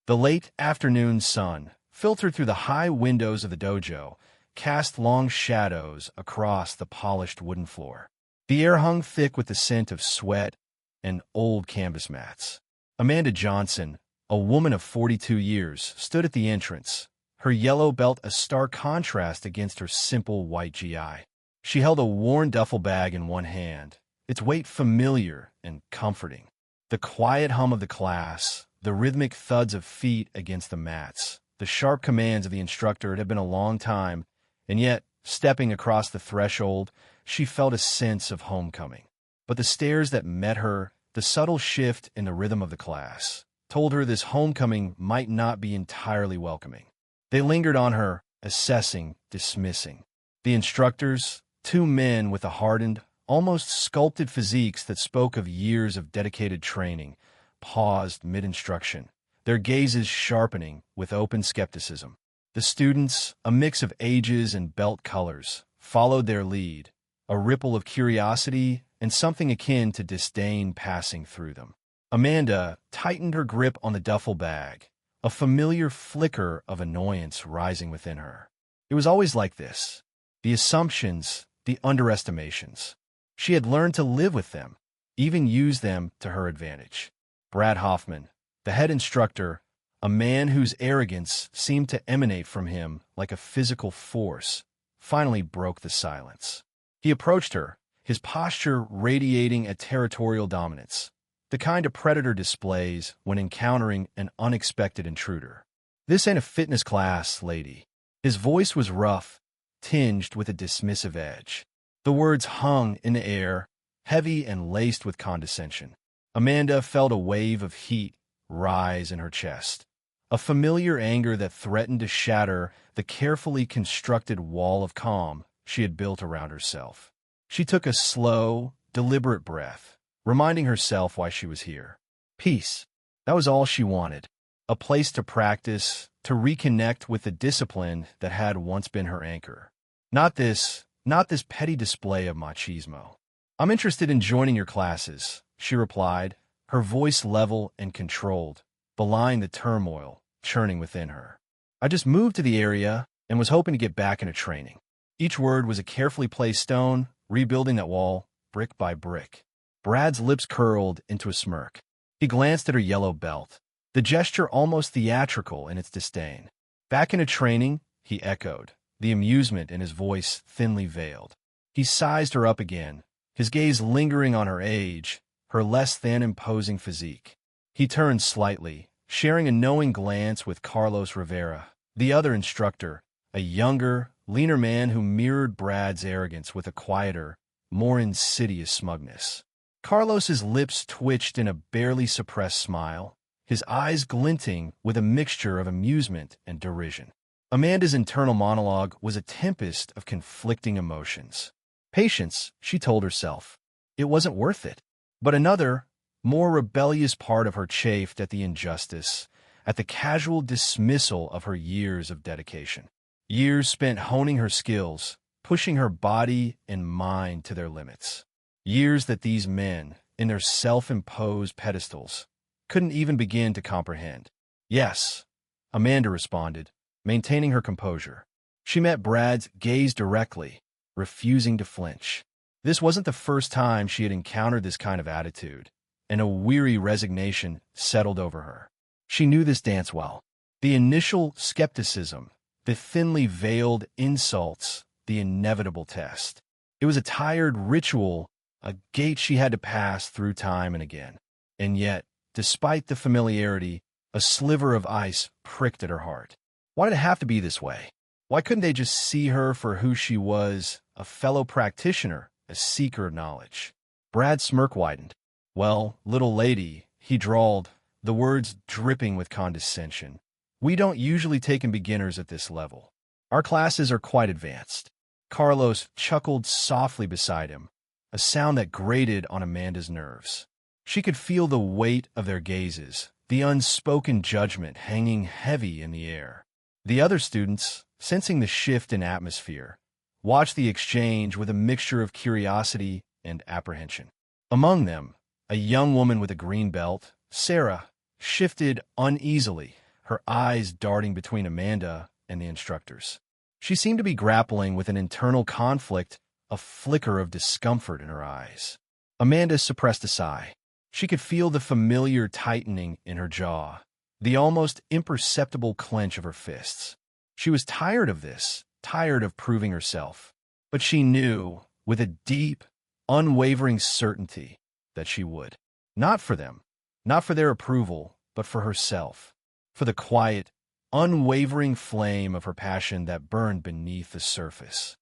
The late afternoon sun, filtered through the high windows of the dojo, cast long shadows across the polished wooden floor. The air hung thick with the scent of sweat and old canvas mats. Amanda Johnson, a woman of 42 years, stood at the entrance, her yellow belt a stark contrast against her simple white GI. She held a worn duffel bag in one hand, its weight familiar and comforting. The quiet hum of the class, the rhythmic thuds of feet against the mats, the sharp commands of the instructor. It had been a long time, and yet, stepping across the threshold, she felt a sense of homecoming. But the stares that met her, the subtle shift in the rhythm of the class, told her this homecoming might not be entirely welcoming. They lingered on her, assessing, dismissing. The instructors, two men with a hardened, almost sculpted physiques that spoke of years of dedicated training, paused mid-instruction, their gazes sharpening with open skepticism. The students, a mix of ages and belt colors, followed their lead, a ripple of curiosity and something akin to disdain passing through them. Amanda tightened her grip on the duffel bag, a familiar flicker of annoyance rising within her. It was always like this. The assumptions, the underestimations. She had learned to live with them, even use them to her advantage. Brad Hoffman, the head instructor, a man whose arrogance seemed to emanate from him like a physical force, finally broke the silence. He approached her, his posture radiating a territorial dominance, the kind a predator displays when encountering an unexpected intruder. "This ain't a fitness class, lady." His voice was rough, tinged with a dismissive edge. The words hung in the air, heavy and laced with condescension. Amanda felt a wave of heat rise in her chest, a familiar anger that threatened to shatter the carefully constructed wall of calm she had built around herself. She took a slow, deliberate breath, reminding herself why she was here. Peace. That was all she wanted. A place to practice, to reconnect with the discipline that had once been her anchor. Not this petty display of machismo. "I'm interested in joining your classes," she replied, her voice level and controlled, belying the turmoil churning within her. "I just moved to the area and was hoping to get back into training." Each word was a carefully placed stone, rebuilding that wall, brick by brick. Brad's lips curled into a smirk. He glanced at her yellow belt, the gesture almost theatrical in its disdain. "Back into training?" he echoed, the amusement in his voice thinly veiled. He sized her up again, his gaze lingering on her age, her less than imposing physique. He turned slightly, sharing a knowing glance with Carlos Rivera, the other instructor, a younger, leaner man who mirrored Brad's arrogance with a quieter, more insidious smugness. Carlos's lips twitched in a barely suppressed smile, his eyes glinting with a mixture of amusement and derision. Amanda's internal monologue was a tempest of conflicting emotions. Patience, she told herself. It wasn't worth it. But another, more rebellious part of her chafed at the injustice, at the casual dismissal of her years of dedication. Years spent honing her skills, pushing her body and mind to their limits. Years that these men, in their self-imposed pedestals, couldn't even begin to comprehend. "Yes," Amanda responded, maintaining her composure. She met Brad's gaze directly, refusing to flinch. This wasn't the first time she had encountered this kind of attitude, and a weary resignation settled over her. She knew this dance well. The initial skepticism, the thinly veiled insults, the inevitable test. It was a tired ritual, a gate she had to pass through time and again. And yet, despite the familiarity, a sliver of ice pricked at her heart. Why did it have to be this way? Why couldn't they just see her for who she was, a fellow practitioner, a seeker of knowledge? Brad's smirk widened. "Well, little lady," he drawled, the words dripping with condescension, "we don't usually take in beginners at this level. Our classes are quite advanced." Carlos chuckled softly beside him, a sound that grated on Amanda's nerves. She could feel the weight of their gazes, the unspoken judgment hanging heavy in the air. The other students, sensing the shift in atmosphere, watched the exchange with a mixture of curiosity and apprehension. Among them, a young woman with a green belt, Sarah, shifted uneasily, her eyes darting between Amanda and the instructors. She seemed to be grappling with an internal conflict, a flicker of discomfort in her eyes. Amanda suppressed a sigh. She could feel the familiar tightening in her jaw, the almost imperceptible clench of her fists. She was tired of this, tired of proving herself. But she knew, with a deep, unwavering certainty, that she would. Not for them, not for their approval, but for herself, for the quiet, unwavering flame of her passion that burned beneath the surface.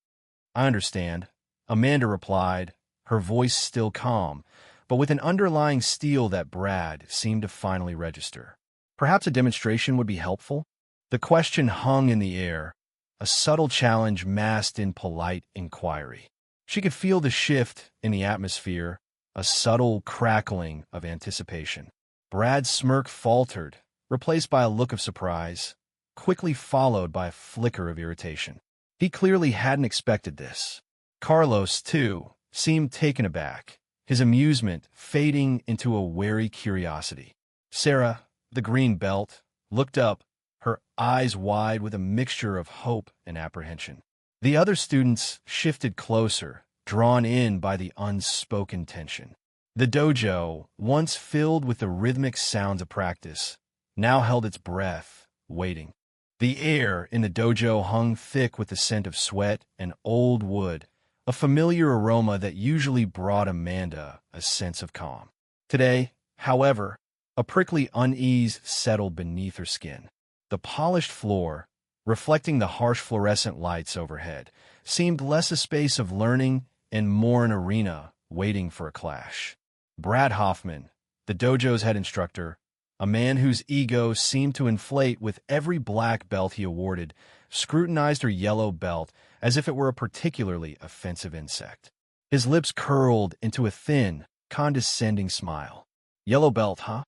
"I understand," Amanda replied, her voice still calm, but with an underlying steel that Brad seemed to finally register. "Perhaps a demonstration would be helpful?" The question hung in the air, a subtle challenge masked in polite inquiry. She could feel the shift in the atmosphere, a subtle crackling of anticipation. Brad's smirk faltered, replaced by a look of surprise, quickly followed by a flicker of irritation. He clearly hadn't expected this. Carlos, too, seemed taken aback, his amusement fading into a wary curiosity. Sarah, the green belt, looked up, her eyes wide with a mixture of hope and apprehension. The other students shifted closer, drawn in by the unspoken tension. The dojo, once filled with the rhythmic sounds of practice, now held its breath, waiting. The air in the dojo hung thick with the scent of sweat and old wood, a familiar aroma that usually brought Amanda a sense of calm. Today, however, a prickly unease settled beneath her skin. The polished floor, reflecting the harsh fluorescent lights overhead, seemed less a space of learning and more an arena waiting for a clash. Brad Hoffman, the dojo's head instructor, a man whose ego seemed to inflate with every black belt he awarded, scrutinized her yellow belt as if it were a particularly offensive insect. His lips curled into a thin, condescending smile. "Yellow belt, huh?"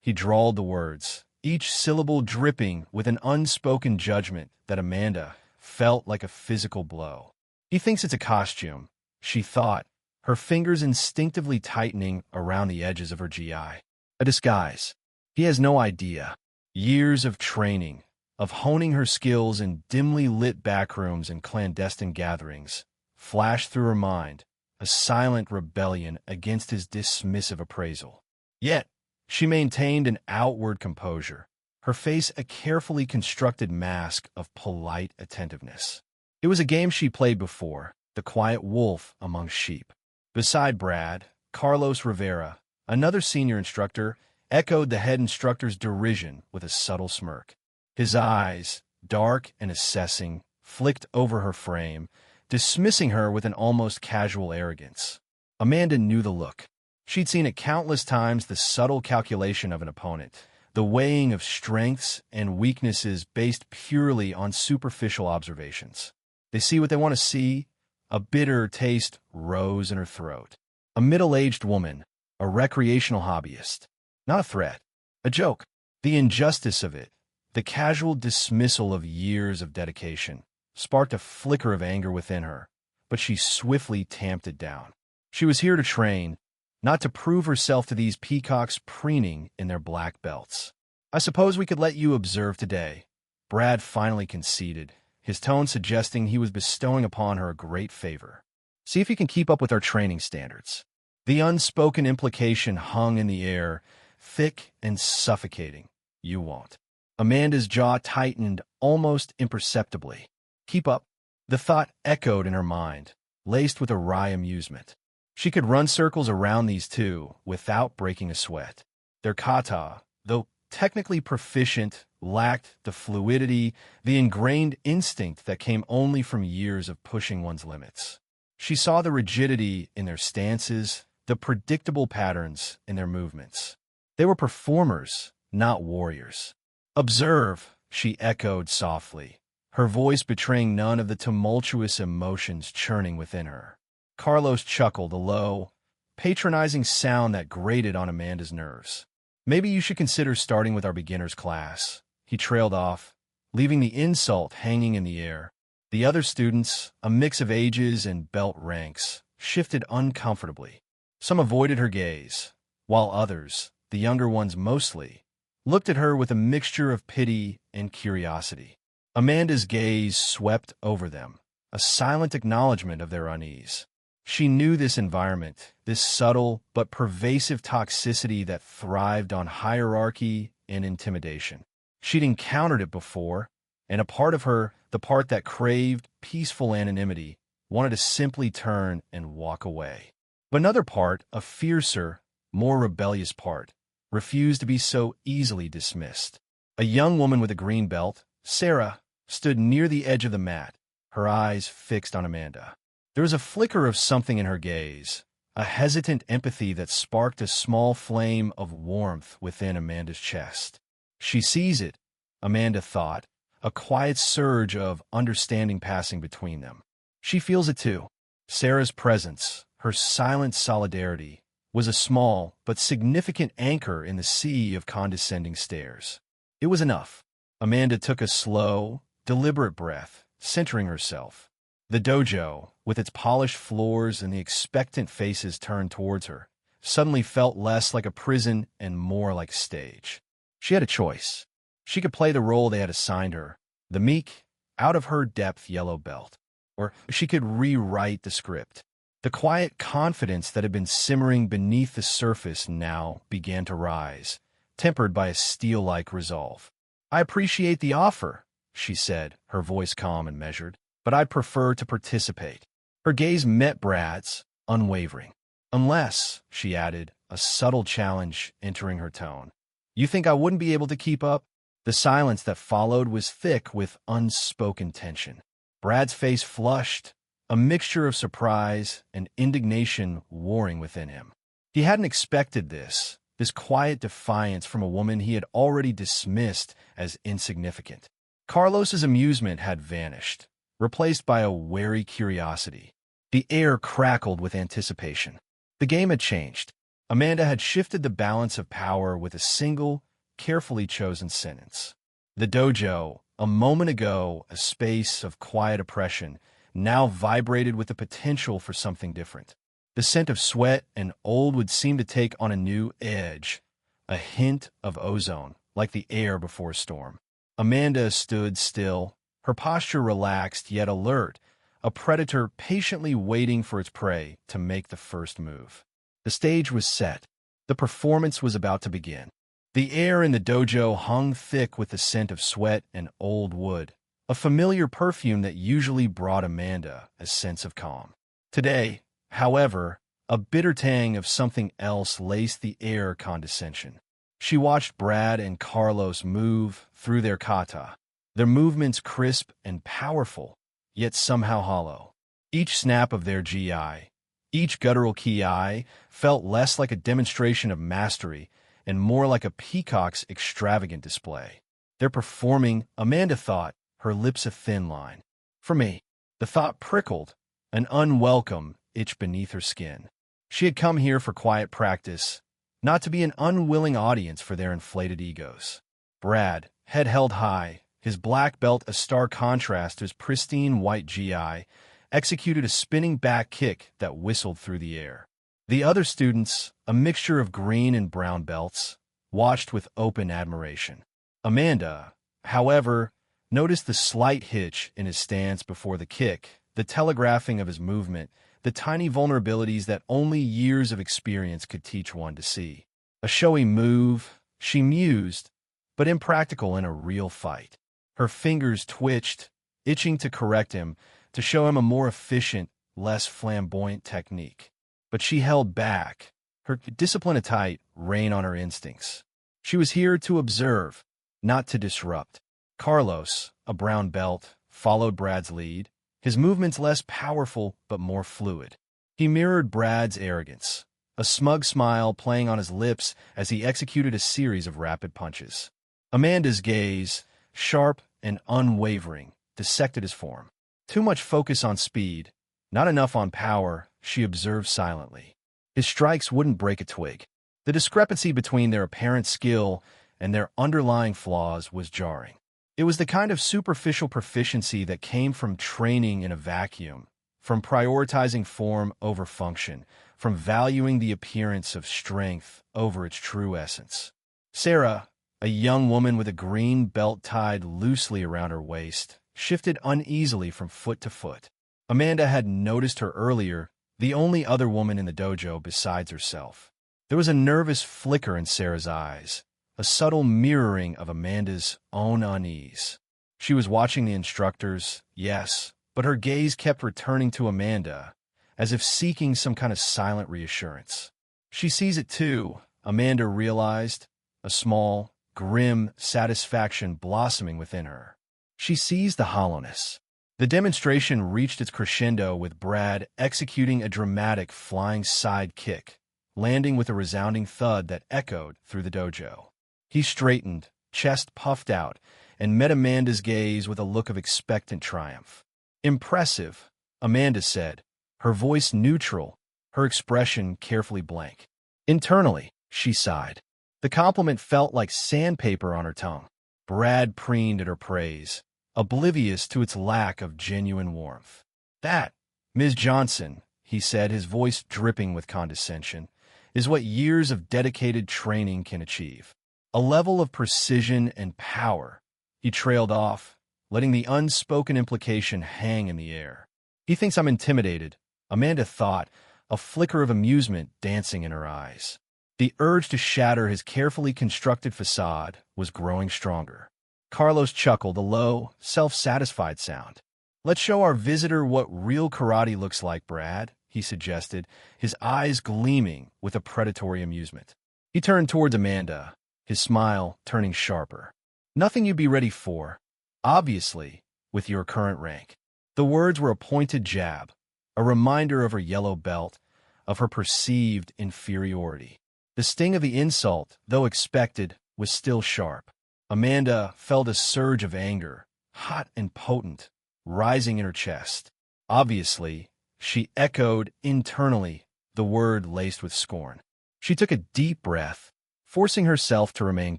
He drawled the words, each syllable dripping with an unspoken judgment that Amanda felt like a physical blow. "He thinks it's a costume," she thought, her fingers instinctively tightening around the edges of her GI. "A disguise. He has no idea." Years of training, of honing her skills in dimly lit backrooms and clandestine gatherings, flashed through her mind, a silent rebellion against his dismissive appraisal. Yet, she maintained an outward composure, her face a carefully constructed mask of polite attentiveness. It was a game she played before, the quiet wolf among sheep. Beside Brad, Carlos Rivera, another senior instructor, echoed the head instructor's derision with a subtle smirk. His eyes, dark and assessing, flicked over her frame, dismissing her with an almost casual arrogance. Amanda knew the look. She'd seen it countless times, the subtle calculation of an opponent, the weighing of strengths and weaknesses based purely on superficial observations. They see what they want to see. A bitter taste rose in her throat. A middle-aged woman, a recreational hobbyist. Not a threat, a joke. The injustice of it, the casual dismissal of years of dedication, sparked a flicker of anger within her, but she swiftly tamped it down. She was here to train, not to prove herself to these peacocks preening in their black belts. "I suppose we could let you observe today," Brad finally conceded, his tone suggesting he was bestowing upon her a great favor. "See if you can keep up with our training standards." The unspoken implication hung in the air, thick and suffocating. "You won't." Amanda's jaw tightened almost imperceptibly. "Keep up." The thought echoed in her mind, laced with a wry amusement. She could run circles around these two without breaking a sweat. Their kata, though technically proficient, lacked the fluidity, the ingrained instinct that came only from years of pushing one's limits. She saw the rigidity in their stances, the predictable patterns in their movements. They were performers, not warriors. "Observe," she echoed softly, her voice betraying none of the tumultuous emotions churning within her. Carlos chuckled, a low, patronizing sound that grated on Amanda's nerves. "Maybe you should consider starting with our beginners class." He trailed off, leaving the insult hanging in the air. The other students, a mix of ages and belt ranks, shifted uncomfortably. Some avoided her gaze, while others, the younger ones mostly, looked at her with a mixture of pity and curiosity. Amanda's gaze swept over them, a silent acknowledgement of their unease. She knew this environment, this subtle but pervasive toxicity that thrived on hierarchy and intimidation. She'd encountered it before, and a part of her, the part that craved peaceful anonymity, wanted to simply turn and walk away. But another part, a fiercer, more rebellious part, refused to be so easily dismissed. A young woman with a green belt, Sarah, stood near the edge of the mat, her eyes fixed on Amanda. There was a flicker of something in her gaze, a hesitant empathy that sparked a small flame of warmth within Amanda's chest. She sees it, Amanda thought, a quiet surge of understanding passing between them. She feels it too. Sarah's presence, her silent solidarity, was a small but significant anchor in the sea of condescending stares. It was enough. Amanda took a slow, deliberate breath, centering herself. The dojo, with its polished floors and the expectant faces turned towards her, suddenly felt less like a prison and more like a stage. She had a choice. She could play the role they had assigned her, the meek, out-of-her-depth yellow belt, or she could rewrite the script. The quiet confidence that had been simmering beneath the surface now began to rise, tempered by a steel-like resolve. "I appreciate the offer," she said, her voice calm and measured, "but I'd prefer to participate." Her gaze met Brad's, unwavering. "Unless," she added, a subtle challenge entering her tone, "you think I wouldn't be able to keep up?" The silence that followed was thick with unspoken tension. Brad's face flushed, a mixture of surprise and indignation warring within him. He hadn't expected this quiet defiance from a woman he had already dismissed as insignificant. Carlos's amusement had vanished, replaced by a wary curiosity. The air crackled with anticipation. The game had changed. Amanda had shifted the balance of power with a single, carefully chosen sentence. The dojo, a moment ago a space of quiet oppression, now vibrated with the potential for something different. The scent of sweat and old would seem to take on a new edge, a hint of ozone, like the air before a storm. Amanda stood still, her posture relaxed yet alert, a predator patiently waiting for its prey to make the first move. The stage was set. The performance was about to begin. The air in the dojo hung thick with the scent of sweat and old wood, a familiar perfume that usually brought Amanda a sense of calm. Today, however, a bitter tang of something else laced the air condescension. She watched Brad and Carlos move through their kata, their movements crisp and powerful, yet somehow hollow. Each snap of their gi, each guttural ki, felt less like a demonstration of mastery and more like a peacock's extravagant display. They're performing, Amanda thought, her lips a thin line. For me, the thought prickled, an unwelcome itch beneath her skin. She had come here for quiet practice, not to be an unwilling audience for their inflated egos. Brad, head held high, his black belt a stark contrast to his pristine white gi, executed a spinning back kick that whistled through the air. The other students, a mixture of green and brown belts, watched with open admiration. Amanda, however, noticed the slight hitch in his stance before the kick, the telegraphing of his movement, the tiny vulnerabilities that only years of experience could teach one to see. A showy move, she mused, but impractical in a real fight. Her fingers twitched, itching to correct him, to show him a more efficient, less flamboyant technique. But she held back, her discipline tight rein on her instincts. She was here to observe, not to disrupt. Carlos, a brown belt, followed Brad's lead, his movements less powerful but more fluid. He mirrored Brad's arrogance, a smug smile playing on his lips as he executed a series of rapid punches. Amanda's gaze, sharp and unwavering, dissected his form. Too much focus on speed, not enough on power, she observed silently. His strikes wouldn't break a twig. The discrepancy between their apparent skill and their underlying flaws was jarring. It was the kind of superficial proficiency that came from training in a vacuum, from prioritizing form over function, from valuing the appearance of strength over its true essence. Sarah, A young woman with a green belt tied loosely around her waist shifted uneasily from foot to foot. Amanda had noticed her earlier, the only other woman in the dojo besides herself. There was a nervous flicker in Sarah's eyes, a subtle mirroring of Amanda's own unease. She was watching the instructors, yes, but her gaze kept returning to Amanda, as if seeking some kind of silent reassurance. She sees it too, Amanda realized, a small, grim satisfaction blossoming within her. She sees the hollowness. The demonstration reached its crescendo with Brad executing a dramatic flying side kick, landing with a resounding thud that echoed through the dojo. He straightened, chest puffed out, and met Amanda's gaze with a look of expectant triumph. "Impressive," Amanda said, her voice neutral, her expression carefully blank. Internally, she sighed. The compliment felt like sandpaper on her tongue. Brad preened at her praise, oblivious to its lack of genuine warmth. "That, Ms. Johnson," he said, his voice dripping with condescension, "is what years of dedicated training can achieve. A level of precision and power." He trailed off, letting the unspoken implication hang in the air. "He thinks I'm intimidated," Amanda thought, a flicker of amusement dancing in her eyes. The urge to shatter his carefully constructed facade was growing stronger. Carlos chuckled, a low, self-satisfied sound. "Let's show our visitor what real karate looks like, Brad," he suggested, his eyes gleaming with a predatory amusement. He turned towards Amanda, his smile turning sharper. "Nothing you'd be ready for, obviously, with your current rank." The words were a pointed jab, a reminder of her yellow belt, of her perceived inferiority. The sting of the insult, though expected, was still sharp. Amanda felt a surge of anger, hot and potent, rising in her chest. Obviously, she echoed internally, the word laced with scorn. She took a deep breath, forcing herself to remain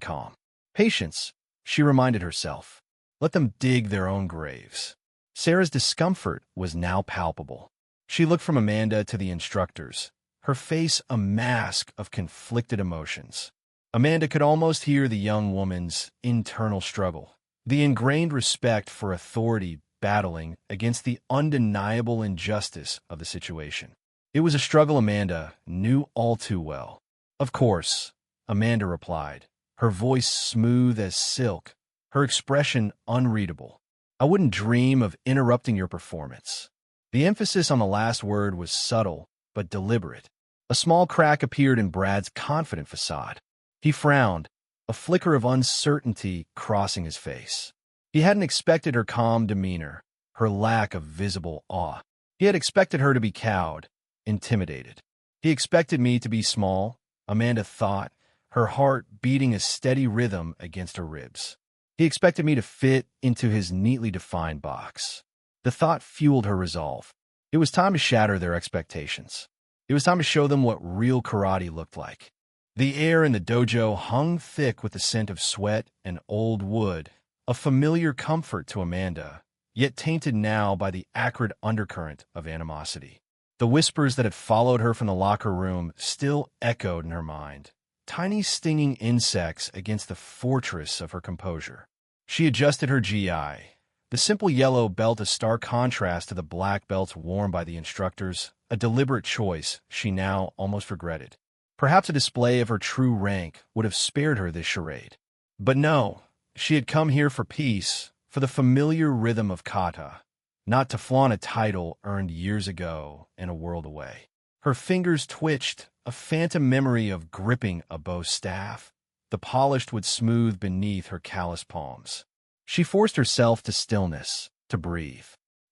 calm. "Patience," she reminded herself. "Let them dig their own graves." Sarah's discomfort was now palpable. She looked from Amanda to the instructors, her face a mask of conflicted emotions. Amanda could almost hear the young woman's internal struggle, the ingrained respect for authority battling against the undeniable injustice of the situation. It was a struggle Amanda knew all too well. "Of course," Amanda replied, her voice smooth as silk, her expression unreadable. "I wouldn't dream of interrupting your performance." The emphasis on the last word was subtle but deliberate. A small crack appeared in Brad's confident facade. He frowned, a flicker of uncertainty crossing his face. He hadn't expected her calm demeanor, her lack of visible awe. He had expected her to be cowed, intimidated. He expected me to be small, Amanda thought, her heart beating a steady rhythm against her ribs. He expected me to fit into his neatly defined box. The thought fueled her resolve. It was time to shatter their expectations. It was time to show them what real karate looked like. The air in the dojo hung thick with the scent of sweat and old wood, a familiar comfort to Amanda, yet tainted now by the acrid undercurrent of animosity. The whispers that had followed her from the locker room still echoed in her mind, tiny stinging insects against the fortress of her composure. She adjusted her GI. The simple yellow belt a stark contrast to the black belts worn by the instructors, a deliberate choice she now almost regretted. Perhaps a display of her true rank would have spared her this charade. But no, she had come here for peace, for the familiar rhythm of kata, not to flaunt a title earned years ago and a world away. Her fingers twitched, a phantom memory of gripping a bow staff, the polished wood smooth beneath her calloused palms. She forced herself to stillness, to breathe.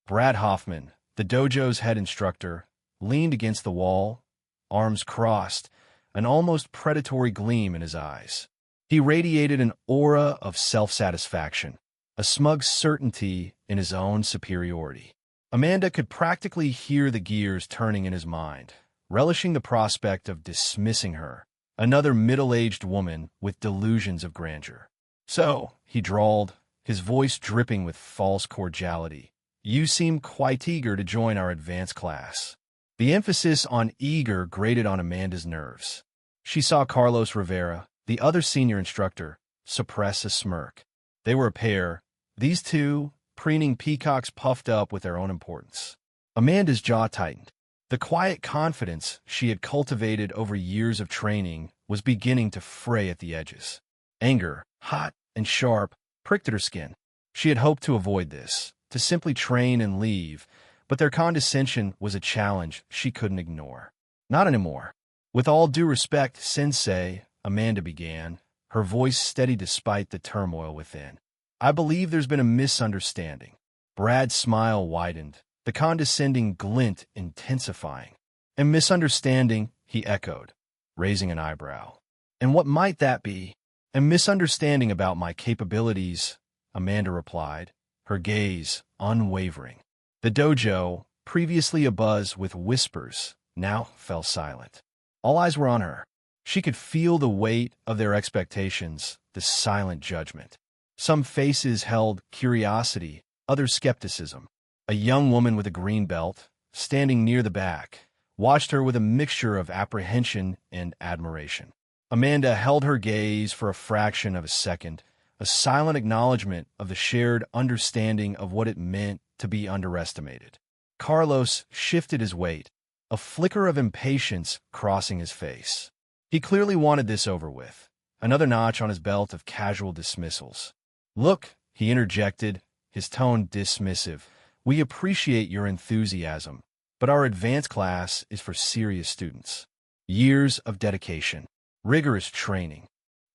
Brad Hoffman, the dojo's head instructor, leaned against the wall, arms crossed, an almost predatory gleam in his eyes. He radiated an aura of self-satisfaction, a smug certainty in his own superiority. Amanda could practically hear the gears turning in his mind, relishing the prospect of dismissing her, another middle-aged woman with delusions of grandeur. "So," he drawled, his voice dripping with false cordiality, "you seem quite eager to join our advanced class." The emphasis on eager grated on Amanda's nerves. She saw Carlos Rivera, the other senior instructor, suppress a smirk. They were a pair, these two, preening peacocks puffed up with their own importance. Amanda's jaw tightened. The quiet confidence she had cultivated over years of training was beginning to fray at the edges. Anger, hot and sharp, pricked at her skin. She had hoped to avoid this, to simply train and leave, but their condescension was a challenge she couldn't ignore. Not anymore. With all due respect, Sensei, Amanda began, her voice steady despite the turmoil within. I believe there's been a misunderstanding. Brad's smile widened, the condescending glint intensifying. A misunderstanding, he echoed, raising an eyebrow. And what might that be? A misunderstanding about my capabilities, Amanda replied, her gaze unwavering. The dojo, previously abuzz with whispers, now fell silent. All eyes were on her. She could feel the weight of their expectations, the silent judgment. Some faces held curiosity, others skepticism. A young woman with a green belt, standing near the back, watched her with a mixture of apprehension and admiration. Amanda held her gaze for a fraction of a second, a silent acknowledgement of the shared understanding of what it meant to be underestimated. Carlos shifted his weight, a flicker of impatience crossing his face. He clearly wanted this over with, another notch on his belt of casual dismissals. Look, he interjected, his tone dismissive, we appreciate your enthusiasm, but our advanced class is for serious students. Years of dedication, rigorous training.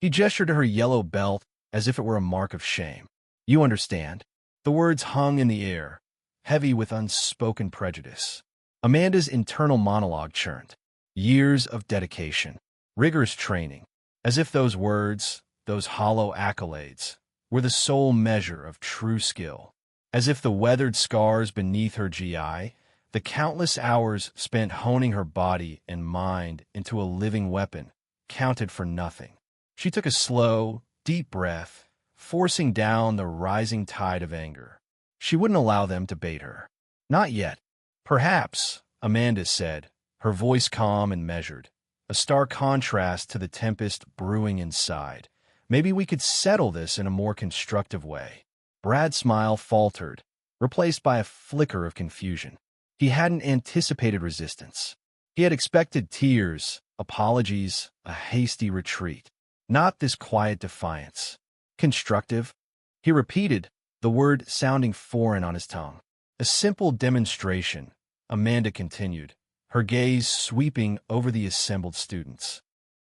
He gestured to her yellow belt as if it were a mark of shame. You understand? The words hung in the air, heavy with unspoken prejudice. Amanda's internal monologue churned. Years of dedication, rigorous training, as if those words, those hollow accolades, were the sole measure of true skill. As if the weathered scars beneath her GI, the countless hours spent honing her body and mind into a living weapon, counted for nothing. She took a slow, deep breath, forcing down the rising tide of anger. She wouldn't allow them to bait her. Not yet. Perhaps, Amanda said, her voice calm and measured, a stark contrast to the tempest brewing inside. Maybe we could settle this in a more constructive way. Brad's smile faltered, replaced by a flicker of confusion. He hadn't anticipated resistance. He had expected tears, apologies, a hasty retreat. Not this quiet defiance. Constructive? He repeated, the word sounding foreign on his tongue. A simple demonstration, Amanda continued, her gaze sweeping over the assembled students.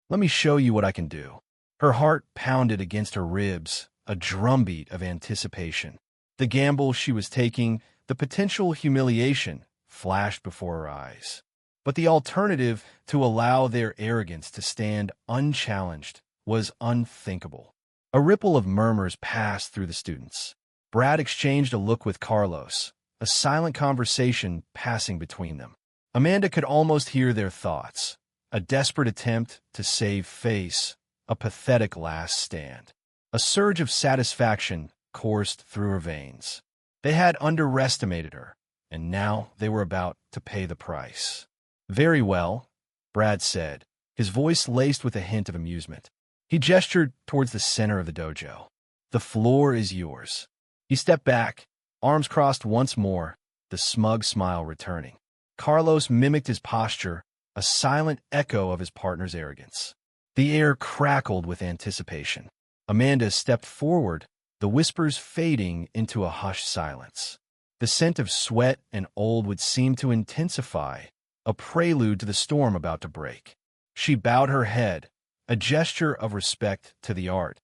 Let me show you what I can do. Her heart pounded against her ribs, a drumbeat of anticipation. The gamble she was taking, the potential humiliation, flashed before her eyes. But the alternative, to allow their arrogance to stand unchallenged, was unthinkable. A ripple of murmurs passed through the students. Brad exchanged a look with Carlos, a silent conversation passing between them. Amanda could almost hear their thoughts, a desperate attempt to save face, a pathetic last stand. A surge of satisfaction coursed through her veins. They had underestimated her, and now they were about to pay the price. Very well, Brad said, his voice laced with a hint of amusement. He gestured towards the center of the dojo. The floor is yours. He stepped back, arms crossed once more, the smug smile returning. Carlos mimicked his posture, a silent echo of his partner's arrogance. The air crackled with anticipation. Amanda stepped forward, the whispers fading into a hushed silence. The scent of sweat and old would seem to intensify, a prelude to the storm about to break. She bowed her head, a gesture of respect to the art,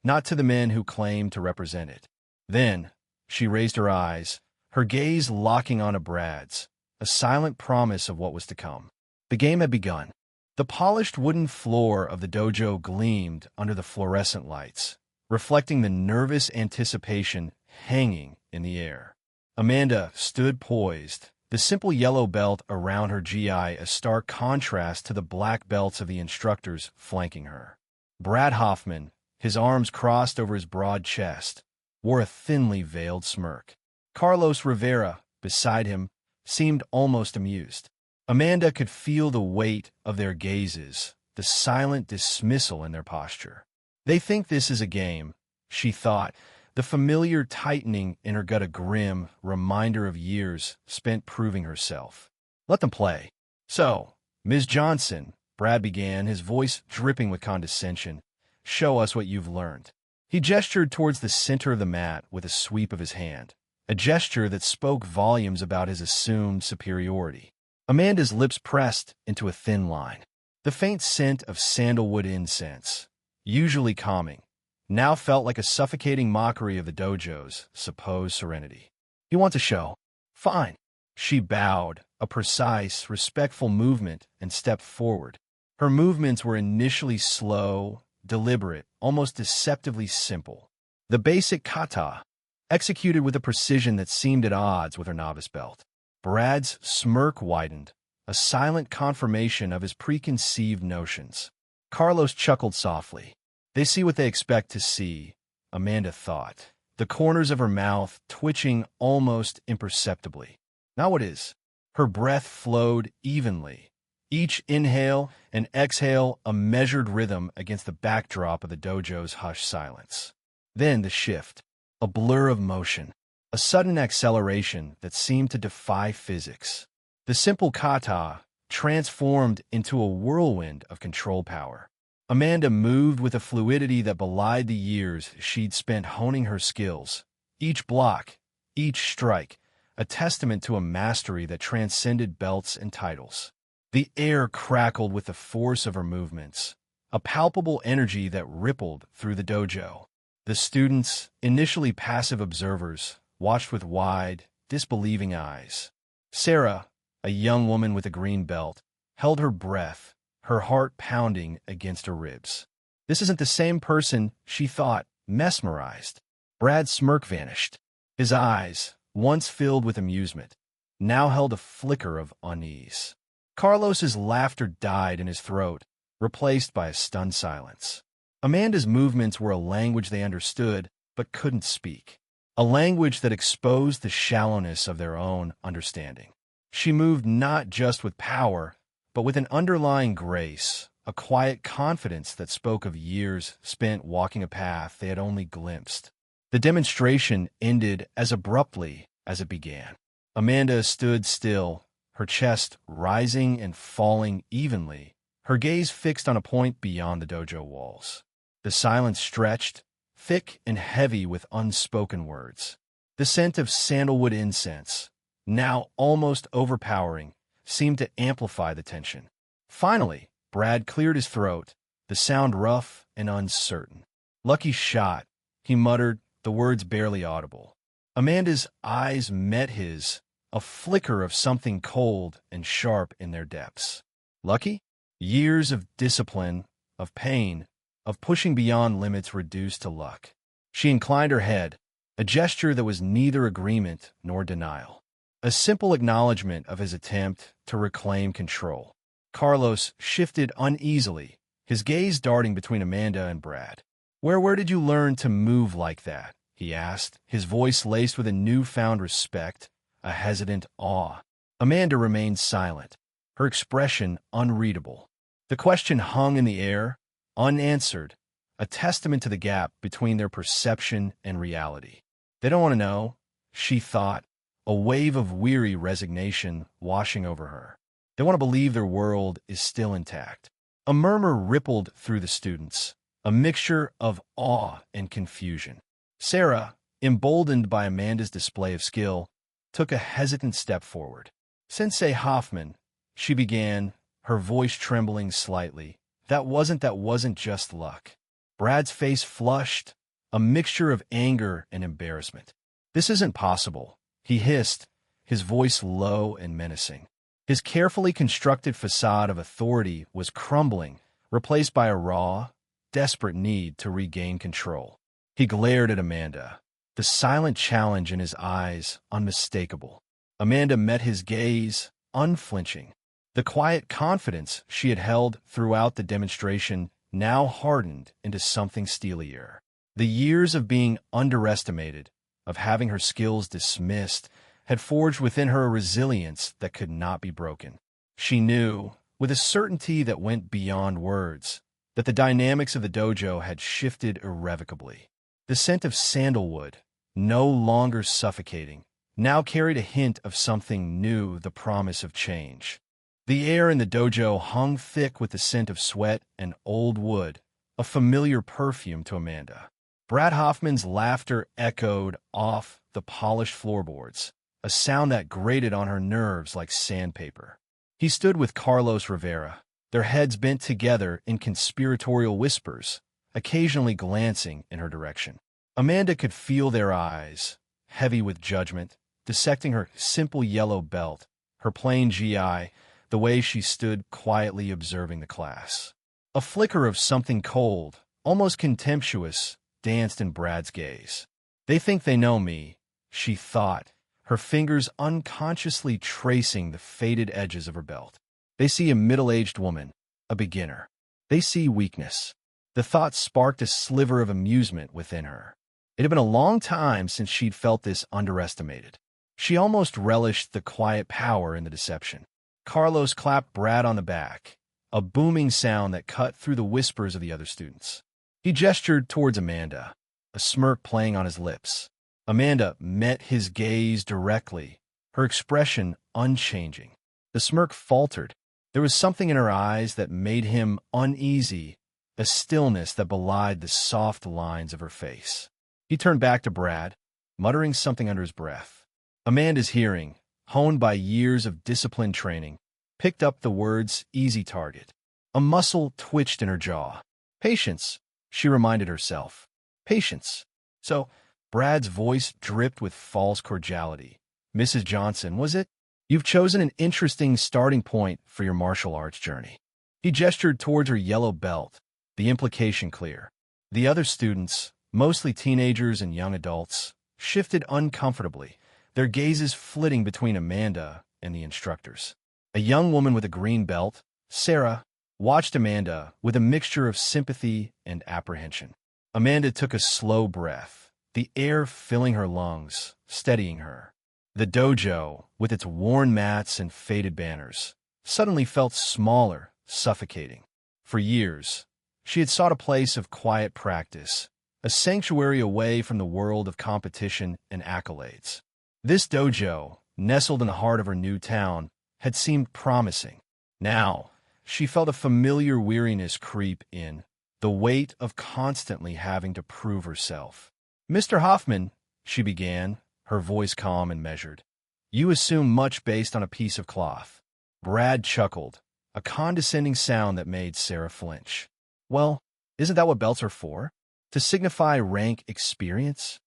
not to the men who claimed to represent it. Then, she raised her eyes, her gaze locking onto Brad's, a silent promise of what was to come. The game had begun. The polished wooden floor of the dojo gleamed under the fluorescent lights, reflecting the nervous anticipation hanging in the air. Amanda stood poised, the simple yellow belt around her GI a stark contrast to the black belts of the instructors flanking her. Brad Hoffman, his arms crossed over his broad chest, wore a thinly veiled smirk. Carlos Rivera, beside him, seemed almost amused. Amanda could feel the weight of their gazes, the silent dismissal in their posture. They think this is a game, she thought, the familiar tightening in her gut a grim reminder of years spent proving herself. Let them play. So, Ms. Johnson, Brad began, his voice dripping with condescension, show us what you've learned. He gestured towards the center of the mat with a sweep of his hand, a gesture that spoke volumes about his assumed superiority. Amanda's lips pressed into a thin line. The faint scent of sandalwood incense, usually calming, now felt like a suffocating mockery of the dojo's supposed serenity. You want to show? Fine. She bowed, a precise, respectful movement, and stepped forward. Her movements were initially slow, deliberate, almost deceptively simple. The basic kata, executed with a precision that seemed at odds with her novice belt. Brad's smirk widened, a silent confirmation of his preconceived notions. Carlos chuckled softly. They see what they expect to see, Amanda thought, the corners of her mouth twitching almost imperceptibly. Now what is? Her breath flowed evenly, each inhale and exhale a measured rhythm against the backdrop of the dojo's hushed silence. Then the shift, a blur of motion, a sudden acceleration that seemed to defy physics. The simple kata transformed into a whirlwind of control power. Amanda moved with a fluidity that belied the years she'd spent honing her skills. Each block, each strike, a testament to a mastery that transcended belts and titles. The air crackled with the force of her movements, a palpable energy that rippled through the dojo. The students, initially passive observers, watched with wide, disbelieving eyes. Sarah, a young woman with a green belt, held her breath, her heart pounding against her ribs. This isn't the same person, she thought, mesmerized. Brad's smirk vanished. His eyes, once filled with amusement, now held a flicker of unease. Carlos's laughter died in his throat, replaced by a stunned silence. Amanda's movements were a language they understood but couldn't speak, a language that exposed the shallowness of their own understanding. She moved not just with power, but with an underlying grace, a quiet confidence that spoke of years spent walking a path they had only glimpsed. The demonstration ended as abruptly as it began. Amanda stood still, her chest rising and falling evenly, her gaze fixed on a point beyond the dojo walls. The silence stretched, thick and heavy with unspoken words. The scent of sandalwood incense, now almost overpowering, seemed to amplify the tension. Finally, Brad cleared his throat, the sound rough and uncertain. Lucky shot, he muttered, the words barely audible. Amanda's eyes met his, a flicker of something cold and sharp in their depths. Lucky? Years of discipline, of pain, of pushing beyond limits reduced to luck. She inclined her head, a gesture that was neither agreement nor denial. A simple acknowledgement of his attempt to reclaim control. Carlos shifted uneasily, his gaze darting between Amanda and Brad. Where did you learn to move like that?" he asked, his voice laced with a newfound respect, a hesitant awe. Amanda remained silent, her expression unreadable. The question hung in the air, unanswered, a testament to the gap between their perception and reality. They don't want to know, she thought, a wave of weary resignation washing over her. They want to believe their world is still intact. A murmur rippled through the students, a mixture of awe and confusion. Sarah, emboldened by Amanda's display of skill, took a hesitant step forward. "Sensei Hoffman," she began, her voice trembling slightly. That wasn't just luck." Brad's face flushed, a mixture of anger and embarrassment. "This isn't possible," he hissed, his voice low and menacing. His carefully constructed facade of authority was crumbling, replaced by a raw, desperate need to regain control. He glared at Amanda, the silent challenge in his eyes unmistakable. Amanda met his gaze, unflinching. The quiet confidence she had held throughout the demonstration now hardened into something steelier. The years of being underestimated, of having her skills dismissed, had forged within her a resilience that could not be broken. She knew, with a certainty that went beyond words, that the dynamics of the dojo had shifted irrevocably. The scent of sandalwood, no longer suffocating, now carried a hint of something new, the promise of change. The air in the dojo hung thick with the scent of sweat and old wood, a familiar perfume to Amanda. Brad Hoffman's laughter echoed off the polished floorboards, a sound that grated on her nerves like sandpaper. He stood with Carlos Rivera, their heads bent together in conspiratorial whispers, occasionally glancing in her direction. Amanda could feel their eyes, heavy with judgment, dissecting her simple yellow belt, her plain GI, the way she stood quietly observing the class. A flicker of something cold, almost contemptuous, danced in Brad's gaze. They think they know me, she thought, her fingers unconsciously tracing the faded edges of her belt. They see a middle-aged woman, a beginner. They see weakness. The thought sparked a sliver of amusement within her. It had been a long time since she'd felt this underestimated. She almost relished the quiet power in the deception. Carlos clapped Brad on the back, a booming sound that cut through the whispers of the other students. He gestured towards Amanda, a smirk playing on his lips. Amanda met his gaze directly, her expression unchanging. The smirk faltered. There was something in her eyes that made him uneasy, a stillness that belied the soft lines of her face. He turned back to Brad, muttering something under his breath. Amanda's hearing, honed by years of disciplined training, picked up the words "easy target." A muscle twitched in her jaw. "Patience," she reminded herself. "Patience." So, Brad's voice dripped with false cordiality. "Mrs. Johnson, was it? You've chosen an interesting starting point for your martial arts journey." He gestured towards her yellow belt, the implication clear. The other students, mostly teenagers and young adults, shifted uncomfortably, their gazes flitting between Amanda and the instructors. A young woman with a green belt, Sarah, watched Amanda with a mixture of sympathy and apprehension. Amanda took a slow breath, the air filling her lungs, steadying her. The dojo, with its worn mats and faded banners, suddenly felt smaller, suffocating. For years, she had sought a place of quiet practice, a sanctuary away from the world of competition and accolades. This dojo, nestled in the heart of her new town, had seemed promising. Now, she felt a familiar weariness creep in, the weight of constantly having to prove herself. "Mr. Hoffman," she began, her voice calm and measured, "you assume much based on a piece of cloth." Brad chuckled, a condescending sound that made Sarah flinch. "Well, isn't that what belts are for? To signify rank experience?"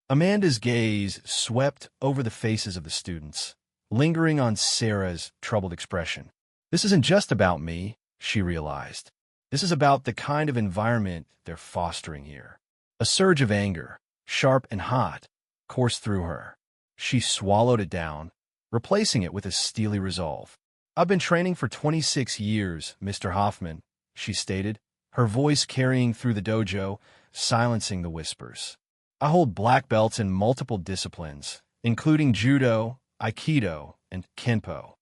Amanda's gaze swept over the faces of the students, lingering on Sarah's troubled expression. "This isn't just about me," she realized. "This is about the kind of environment they're fostering here." A surge of anger, sharp and hot, coursed through her. She swallowed it down, replacing it with a steely resolve. "I've been training for 26 years, Mr. Hoffman," she stated, her voice carrying through the dojo, silencing the whispers. "I hold black belts in multiple disciplines, including judo, aikido, and kenpo."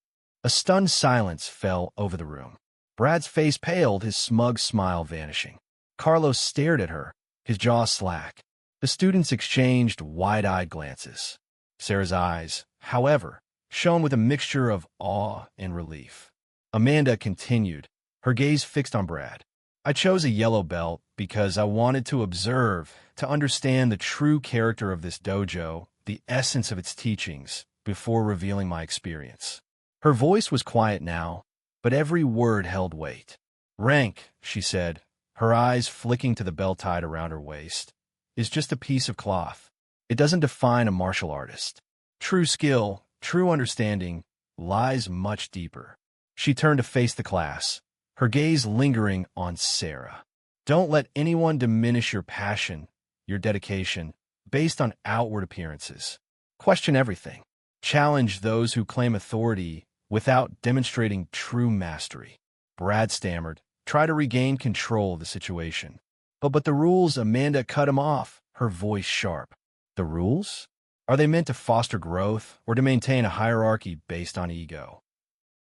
A stunned silence fell over the room. Brad's face paled, his smug smile vanishing. Carlos stared at her, his jaw slack. The students exchanged wide-eyed glances. Sarah's eyes, however, shone with a mixture of awe and relief. Amanda continued, her gaze fixed on Brad. "I chose a yellow belt because I wanted to observe, to understand the true character of this dojo, the essence of its teachings, before revealing my experience." Her voice was quiet now, but every word held weight. "Rank," she said, her eyes flicking to the belt tied around her waist, "is just a piece of cloth. It doesn't define a martial artist. True skill, true understanding, lies much deeper." She turned to face the class, her gaze lingering on Sarah. "Don't let anyone diminish your passion, your dedication, based on outward appearances. Question everything. Challenge those who claim authority without demonstrating true mastery." Brad stammered, try to regain control of the situation. But the rules," Amanda cut him off, her voice sharp. "The rules? Are they meant to foster growth or to maintain a hierarchy based on ego?"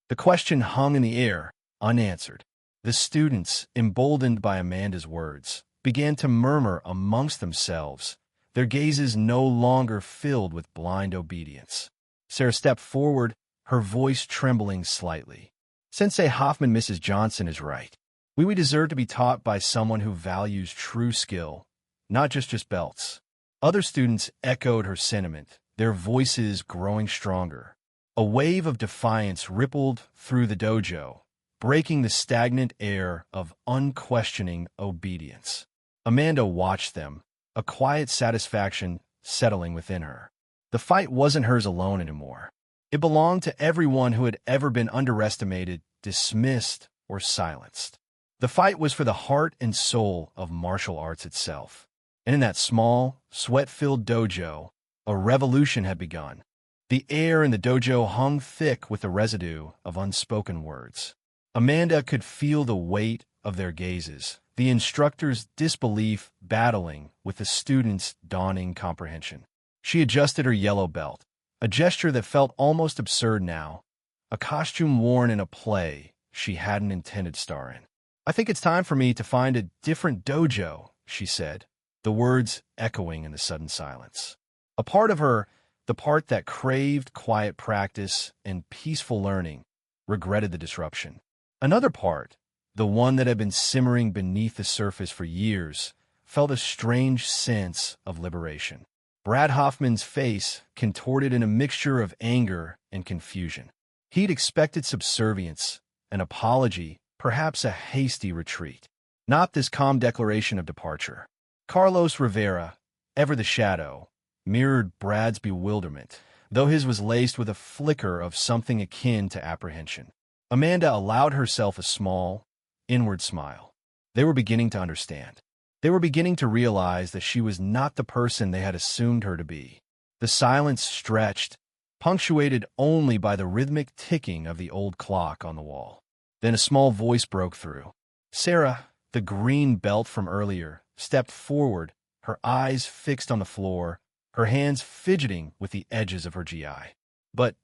The question hung in the air, unanswered. The students, emboldened by Amanda's words, began to murmur amongst themselves, their gazes no longer filled with blind obedience. Sarah stepped forward, her voice trembling slightly. Sensei Hoffman, Mrs. Johnson is right. We deserve to be taught by someone who values true skill, not just belts. Other students echoed her sentiment, their voices growing stronger. A wave of defiance rippled through the dojo, breaking the stagnant air of unquestioning obedience. Amanda watched them, a quiet satisfaction settling within her. The fight wasn't hers alone anymore. It belonged to everyone who had ever been underestimated, dismissed, or silenced. The fight was for the heart and soul of martial arts itself. And in that small, sweat-filled dojo, a revolution had begun. The air in the dojo hung thick with the residue of unspoken words. Amanda could feel the weight of their gazes, the instructor's disbelief battling with the students' dawning comprehension. She adjusted her yellow belt, a gesture that felt almost absurd now, a costume worn in a play she hadn't intended to star in. "I think it's time for me to find a different dojo," she said, the words echoing in the sudden silence. A part of her, the part that craved quiet practice and peaceful learning, regretted the disruption. Another part, the one that had been simmering beneath the surface for years, felt a strange sense of liberation. Brad Hoffman's face contorted in a mixture of anger and confusion. He'd expected subservience, an apology, perhaps a hasty retreat. Not this calm declaration of departure. Carlos Rivera, ever the shadow, mirrored Brad's bewilderment, though his was laced with a flicker of something akin to apprehension. Amanda allowed herself a small, inward smile. They were beginning to understand. They were beginning to realize that she was not the person they had assumed her to be. The silence stretched, punctuated only by the rhythmic ticking of the old clock on the wall. Then a small voice broke through. Sarah, the green belt from earlier, stepped forward, her eyes fixed on the floor, her hands fidgeting with the edges of her GI. But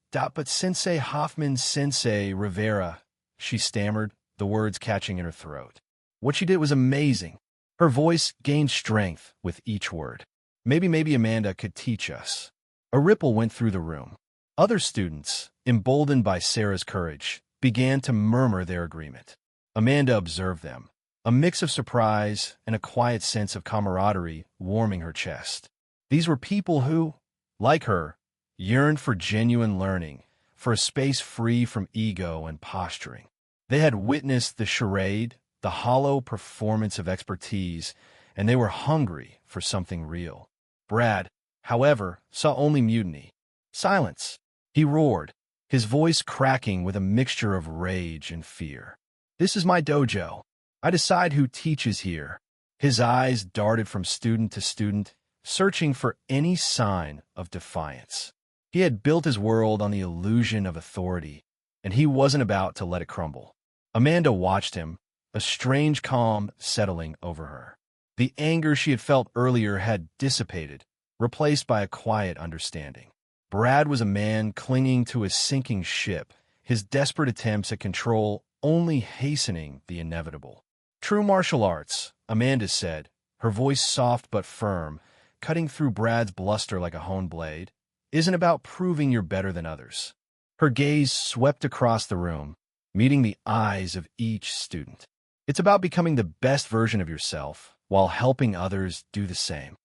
Sensei Hoffman, Sensei Rivera, she stammered, the words catching in her throat. What she did was amazing. Her voice gained strength with each word. Maybe Amanda could teach us. A ripple went through the room. Other students, emboldened by Sarah's courage, began to murmur their agreement. Amanda observed them, a mix of surprise and a quiet sense of camaraderie warming her chest. These were people who, like her, yearned for genuine learning, for a space free from ego and posturing. They had witnessed the charade, the hollow performance of expertise, and they were hungry for something real. Brad, however, saw only mutiny. Silence. He roared, his voice cracking with a mixture of rage and fear. This is my dojo. I decide who teaches here. His eyes darted from student to student, searching for any sign of defiance. He had built his world on the illusion of authority, and he wasn't about to let it crumble. Amanda watched him, a strange calm settling over her. The anger she had felt earlier had dissipated, replaced by a quiet understanding. Brad was a man clinging to a sinking ship, his desperate attempts at control only hastening the inevitable. True martial arts, Amanda said, her voice soft but firm, cutting through Brad's bluster like a honed blade, isn't about proving you're better than others. Her gaze swept across the room, meeting the eyes of each student. It's about becoming the best version of yourself while helping others do the same.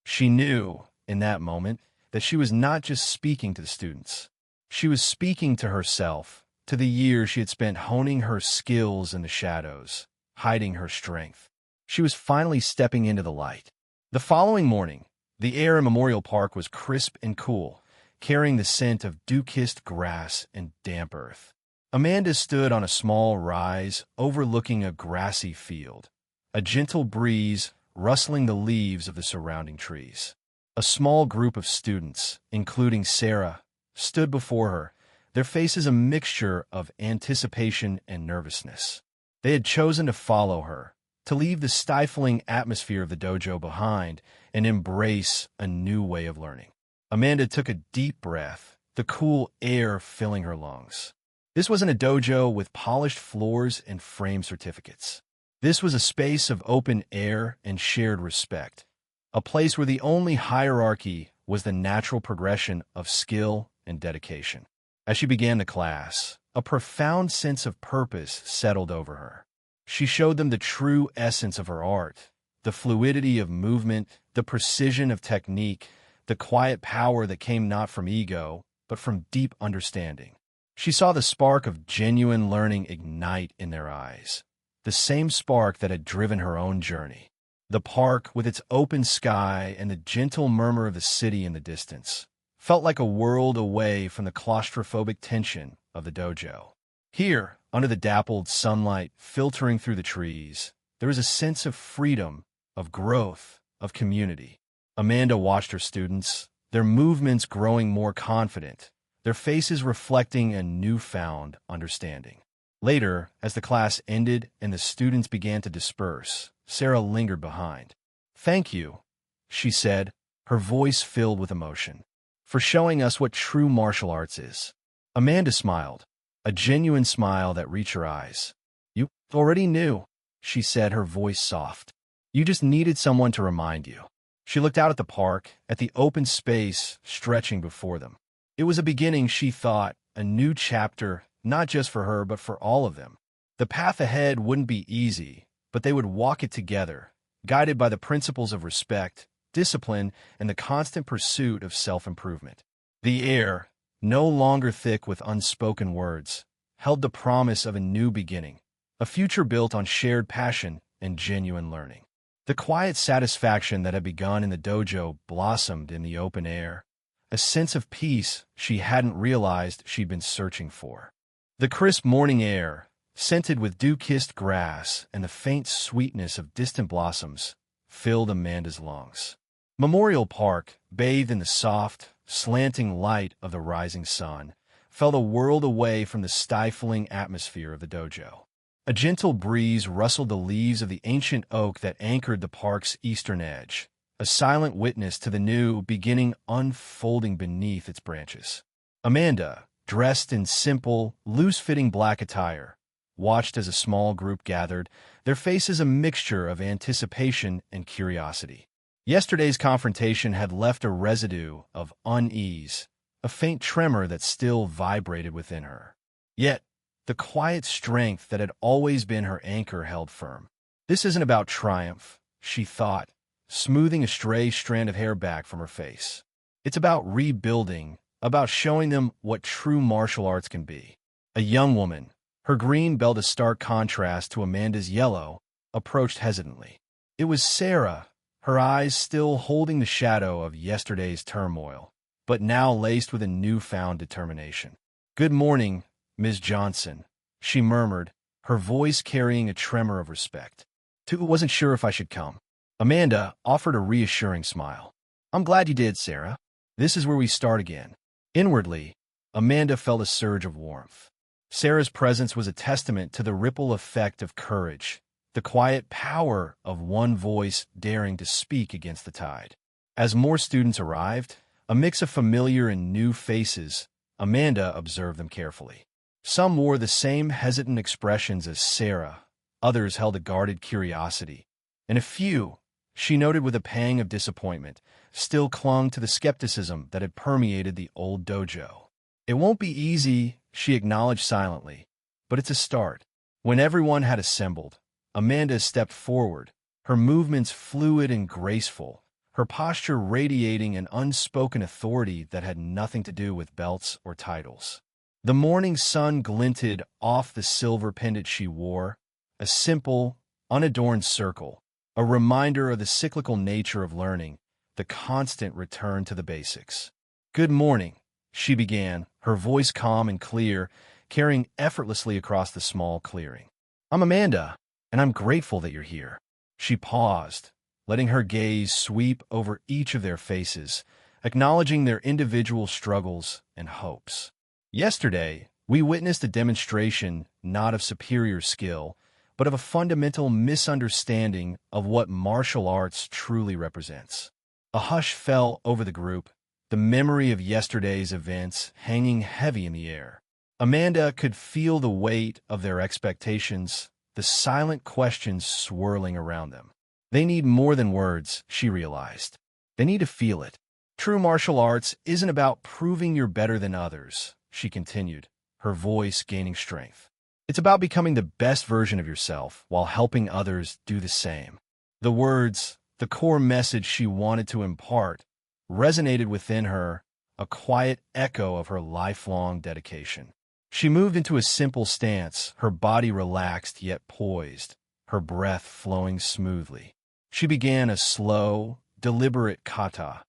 She knew, in that moment, that she was not just speaking to the students. She was speaking to herself, to the years she had spent honing her skills in the shadows, hiding her strength. She was finally stepping into the light. The following morning, the air in Memorial Park was crisp and cool, carrying the scent of dew-kissed grass and damp earth. Amanda stood on a small rise overlooking a grassy field, a gentle breeze rustling the leaves of the surrounding trees. A small group of students, including Sarah, stood before her, their faces a mixture of anticipation and nervousness. They had chosen to follow her, to leave the stifling atmosphere of the dojo behind and embrace a new way of learning. Amanda took a deep breath, the cool air filling her lungs. This wasn't a dojo with polished floors and framed certificates. This was a space of open air and shared respect, a place where the only hierarchy was the natural progression of skill and dedication. As she began the class, a profound sense of purpose settled over her. She showed them the true essence of her art, the fluidity of movement, the precision of technique, the quiet power that came not from ego, but from deep understanding. She saw the spark of genuine learning ignite in their eyes, the same spark that had driven her own journey. The park, with its open sky and the gentle murmur of the city in the distance, felt like a world away from the claustrophobic tension of the dojo. Here, under the dappled sunlight filtering through the trees, there was a sense of freedom, of growth, of community. Amanda watched her students, their movements growing more confident, their faces reflecting a newfound understanding. Later, as the class ended and the students began to disperse, Sarah lingered behind. "Thank you," she said, her voice filled with emotion, "for showing us what true martial arts is." Amanda smiled, a genuine smile that reached her eyes. "You already knew," she said, her voice soft. "You just needed someone to remind you." She looked out at the park, at the open space stretching before them. It was a beginning, she thought, a new chapter, not just for her, but for all of them. The path ahead wouldn't be easy, but they would walk it together, guided by the principles of respect, discipline, and the constant pursuit of self-improvement. The air, no longer thick with unspoken words, held the promise of a new beginning, a future built on shared passion and genuine learning. The quiet satisfaction that had begun in the dojo blossomed in the open air, a sense of peace she hadn't realized she'd been searching for. The crisp morning air, scented with dew-kissed grass and the faint sweetness of distant blossoms, filled Amanda's lungs. Memorial Park, bathed in the soft, slanting light of the rising sun, felt a world away from the stifling atmosphere of the dojo. A gentle breeze rustled the leaves of the ancient oak that anchored the park's eastern edge, a silent witness to the new beginning unfolding beneath its branches. Amanda, dressed in simple, loose-fitting black attire, watched as a small group gathered, their faces a mixture of anticipation and curiosity. Yesterday's confrontation had left a residue of unease, a faint tremor that still vibrated within her. Yet, the quiet strength that had always been her anchor held firm. This isn't about triumph, she thought, smoothing a stray strand of hair back from her face. It's about rebuilding, about showing them what true martial arts can be. A young woman, her green belt a stark contrast to Amanda's yellow, approached hesitantly. It was Sarah, her eyes still holding the shadow of yesterday's turmoil, but now laced with a newfound determination. "Good morning, Ms. Johnson," she murmured, her voice carrying a tremor of respect. "Wasn't sure if I should come." Amanda offered a reassuring smile. "I'm glad you did, Sarah. This is where we start again." Inwardly, Amanda felt a surge of warmth. Sarah's presence was a testament to the ripple effect of courage, the quiet power of one voice daring to speak against the tide. As more students arrived, a mix of familiar and new faces, Amanda observed them carefully. Some wore the same hesitant expressions as Sarah, others held a guarded curiosity, and a few, she noted with a pang of disappointment, still clung to the skepticism that had permeated the old dojo. "It won't be easy," she acknowledged silently, "but it's a start." When everyone had assembled, Amanda stepped forward, her movements fluid and graceful, her posture radiating an unspoken authority that had nothing to do with belts or titles. The morning sun glinted off the silver pendant she wore, a simple, unadorned circle, a reminder of the cyclical nature of learning, the constant return to the basics. "Good morning," she began, her voice calm and clear, carrying effortlessly across the small clearing. "I'm Amanda, and I'm grateful that you're here." She paused, letting her gaze sweep over each of their faces, acknowledging their individual struggles and hopes. "Yesterday, we witnessed a demonstration not of superior skill, but of a fundamental misunderstanding of what martial arts truly represents." A hush fell over the group, the memory of yesterday's events hanging heavy in the air. Amanda could feel the weight of their expectations, the silent questions swirling around them. They need more than words, she realized. They need to feel it. True martial arts isn't about proving you're better than others, she continued, her voice gaining strength. It's about becoming the best version of yourself while helping others do the same. The words, the core message she wanted to impart, resonated within her, a quiet echo of her lifelong dedication. She moved into a simple stance, her body relaxed yet poised, her breath flowing smoothly. She began a slow, deliberate kata,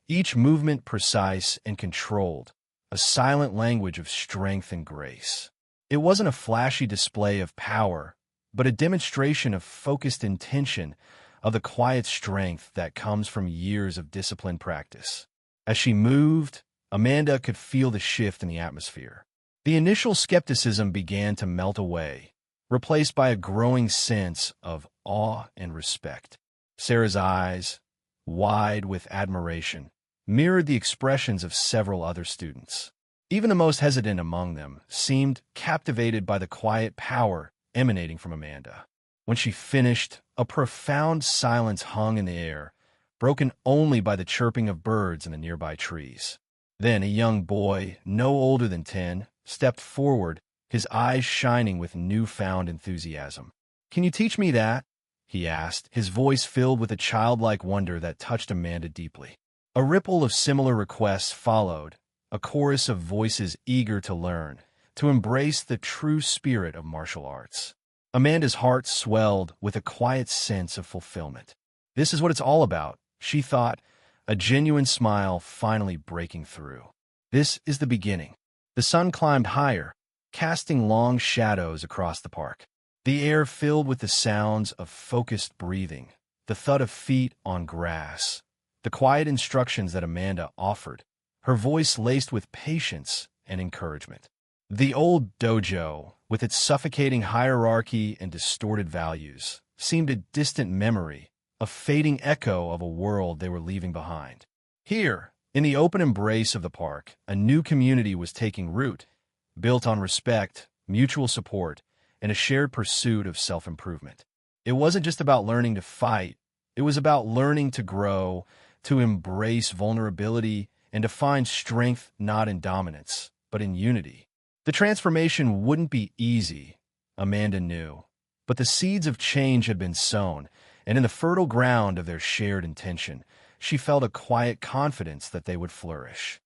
each movement precise and controlled, a silent language of strength and grace. It wasn't a flashy display of power, but a demonstration of focused intention, of the quiet strength that comes from years of disciplined practice. As she moved, Amanda could feel the shift in the atmosphere. The initial skepticism began to melt away, replaced by a growing sense of awe and respect. Sarah's eyes, wide with admiration, mirrored the expressions of several other students. Even the most hesitant among them seemed captivated by the quiet power emanating from Amanda. When she finished, a profound silence hung in the air, broken only by the chirping of birds in the nearby trees. Then a young boy, no older than 10, stepped forward, his eyes shining with newfound enthusiasm. "Can you teach me that?" he asked, his voice filled with a childlike wonder that touched Amanda deeply. A ripple of similar requests followed, a chorus of voices eager to learn, to embrace the true spirit of martial arts. Amanda's heart swelled with a quiet sense of fulfillment. This is what it's all about, she thought, a genuine smile finally breaking through. This is the beginning. The sun climbed higher, casting long shadows across the park. The air filled with the sounds of focused breathing, the thud of feet on grass, the quiet instructions that Amanda offered, her voice laced with patience and encouragement. The old dojo, with its suffocating hierarchy and distorted values, seemed a distant memory, a fading echo of a world they were leaving behind. Here, in the open embrace of the park, a new community was taking root, built on respect, mutual support, and a shared pursuit of self-improvement. It wasn't just about learning to fight, it was about learning to grow, to embrace vulnerability, and to find strength not in dominance, but in unity. The transformation wouldn't be easy, Amanda knew, but the seeds of change had been sown, and in the fertile ground of their shared intention, she felt a quiet confidence that they would flourish.